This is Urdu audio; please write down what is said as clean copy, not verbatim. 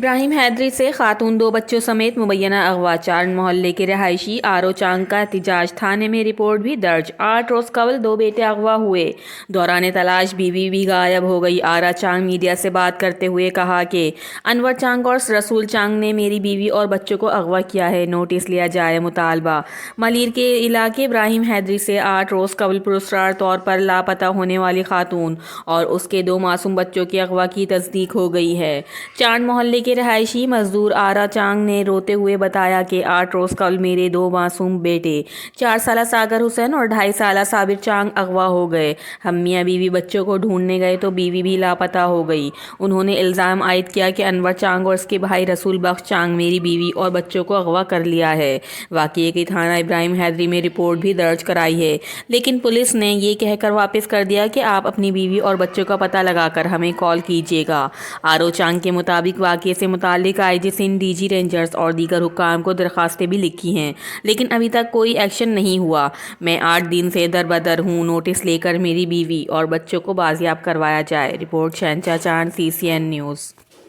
ابراہیم حیدری سے خاتون 2 بچوں سمیت مبینہ اغوا، چارن محلے کے رہائشی آرو چانگ کا احتجاج، تھانے میں رپورٹ بھی درج۔ 8 روز قبل 2 بیٹے اغوا ہوئے، دوران تلاش بیوی بھی غائب ہو گئی۔ آرا چانگ میڈیا سے بات کرتے ہوئے کہا کہ انور چانگ اور رسول چانگ نے میری بیوی اور بچوں کو اغوا کیا ہے، نوٹس لیا جائے۔ مطالبہ ملیر کے علاقے ابراہیم حیدری سے 8 روز قبل پراسرار طور پر لاپتہ ہونے والی خاتون اور اس کے 2 معصوم بچوں کے اغوا کی تصدیق ہو گئی ہے۔ چارن محلے کے رہائشی مزدور آرا چانگ نے روتے ہوئے بتایا کہ 8 روز قبل میرے 2 معصوم بیٹے 4 سالہ ساگر حسین اور 2.5 سالہ صابر چانگ اغوا ہو گئے۔ ہم میاں بیوی بچوں کو ڈھونڈنے گئے تو بیوی بھی لاپتہ ہو گئی۔ انہوں نے الزام عائد کیا کہ انور چانگ اور اس کے بھائی رسول بخش چانگ میری بیوی اور بچوں کو اغوا کر لیا ہے۔ واقعے کی تھانہ ابراہیم حیدری میں رپورٹ بھی درج کرائی ہے، لیکن پولیس نے یہ کہہ کر واپس کر دیا کہ آپ اپنی بیوی اور بچوں کا پتہ لگا کر ہمیں کال کیجیے گا۔ آرو چانگ کے مطابق واقعے سے متعلق آئی جی سندھ، ڈی جی رینجرز اور دیگر حکام کو درخواستیں بھی لکھی ہیں، لیکن ابھی تک کوئی ایکشن نہیں ہوا۔ میں 8 دن سے در بدر ہوں، نوٹس لے کر میری بیوی اور بچوں کو بازیاب کروایا جائے۔ رپورٹ شہنشاہ چاند، CCN نیوز۔